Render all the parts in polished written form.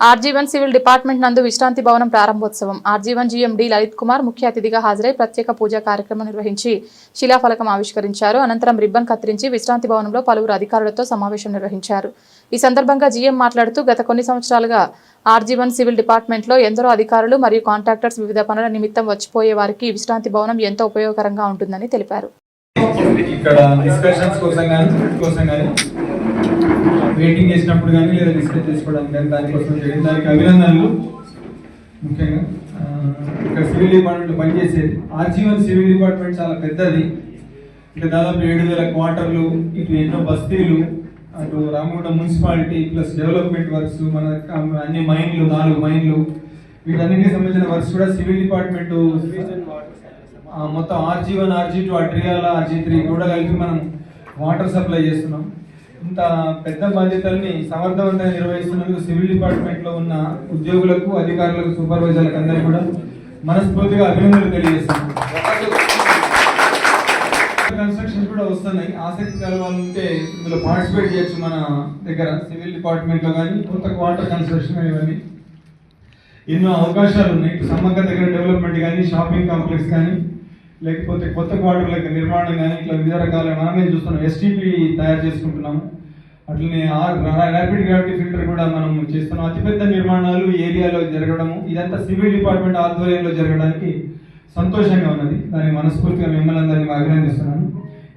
RG one civil department నందు విశ్రాంతి భవనం ప్రారంభోత్సవం. ఆర్జీవన్ జీఎండీ లలిత్ కుమార్ ముఖ్య అతిథిగా హాజరై ప్రత్యేక పూజా కార్యక్రమం నిర్వహించి శిలాఫలకం ఆవిష్కరించారు. అనంతరం రిబ్బన్ కత్తిరించి విశ్రాంతి భవనంలో పలువురు అధికారులతో సమావేశం నిర్వహించారు. ఈ సందర్భంగా జీఎం మాట్లాడుతూ గత కొన్ని సంవత్సరాలుగా ఆర్జీవన్ సివిల్ డిపార్ట్మెంట్లో ఎందరో అధికారులు మరియు కాంట్రాక్టర్స్ వివిధ పనుల నిమిత్తం వచ్చిపోయే వారికి విశ్రాంతి భవనం ఎంతో ఉపయోగకరంగా ఉంటుందని తెలిపారు. ఇక్కడ డిస్కషన్స్ కోసం కానీ వెయిటింగ్ చేసినప్పుడు కానీ లేదా డిస్కస్ చేసుకోవడానికి కానీ దానికోసం జరిగింది. దానికి అభినందనలు. ముఖ్యంగా ఇక్కడ సివిల్ డిపార్ట్మెంట్లో పనిచేసేది ఆర్జీవన్ సివిల్ డిపార్ట్మెంట్ చాలా పెద్దది. ఇక్కడ దాదాపు 7,000 క్వార్టర్లు, ఇటు ఎన్నో బస్తీలు, అటు Ramagundam municipality plus development works, మన అన్ని మైన్లు, 4 మైన్లు, వీటన్నిటికి సంబంధించిన వర్క్స్ కూడా సివిల్ డిపార్ట్మెంట్ మొత్తం ఆర్జీ1, ఆర్జీ2, అడ్రియాల, ఆర్జీ3 కూడా కలిపి మనం వాటర్ సప్లై చేస్తున్నాం. ఇంత పెద్ద బాధ్యతల్ని సమర్థవంతంగా నిర్వహిస్తున్నందుకు సివిల్ డిపార్ట్మెంట్లో ఉన్న ఉద్యోగులకు, అధికారులకు, సూపర్వైజర్లకు అందరికీ కూడా మనస్ఫూర్తిగా అభినందనలు తెలియజేస్తున్నాం. కన్స్ట్రక్షన్స్ కూడా వస్తున్నాయి. ఆసక్తి కల వాళ్ళు ఉంటే ఇందులో పార్టిసిపేట్ చేయొచ్చు. మన దగ్గర సివిల్ డిపార్ట్మెంట్లో కానీ కొత్త వాటర్ కన్స్ట్రక్షన్ ఇవన్నీ ఎన్నో అవకాశాలు ఉన్నాయి. సమ్మక్క దగ్గర డెవలప్మెంట్ కానీ, షాపింగ్ కాంప్లెక్స్ కానీ, లేకపోతే కొత్త క్వార్టర్ల నిర్మాణం కానీ, ఇట్లా వివిధ రకాల మనమే చూస్తున్నాం. ఎస్టీపీ తయారు చేసుకుంటున్నాము. అట్లనే ర్యాపిడ్ గ్రావిటీ ఫిల్టర్ కూడా మనం చేస్తున్నాం. అతిపెద్ద నిర్మాణాలు ఏరియాలో జరగడము, ఇదంతా సివిల్ డిపార్ట్మెంట్ ఆధ్వర్యంలో జరగడానికి సంతోషంగా ఉన్నది. దాన్ని మనస్ఫూర్తిగా మిమ్మల్ని అందరినీ అభినందిస్తున్నాను.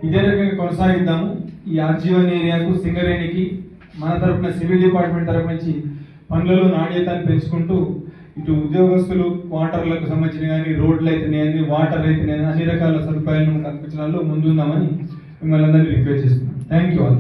ఇదే రకంగా కొనసాగిద్దాము. ఈ ఆర్జీవన్ ఏరియాకు, సింగరేణికి మన తరఫున సివిల్ డిపార్ట్మెంట్ తరఫు నుంచి పనులలో నాణ్యతను పెంచుకుంటూ ఇటు ఉద్యోగస్తులు వాటర్లకు సంబంధించిన కానీ, రోడ్లు అయితేనే, వాటర్ అయితేనే, అన్ని రకాల సదుపాయాలను కల్పించడంలో ముందుందామని మిమ్మల్ని అందరినీ రిక్వెస్ట్ చేస్తున్నాను. Thank you all.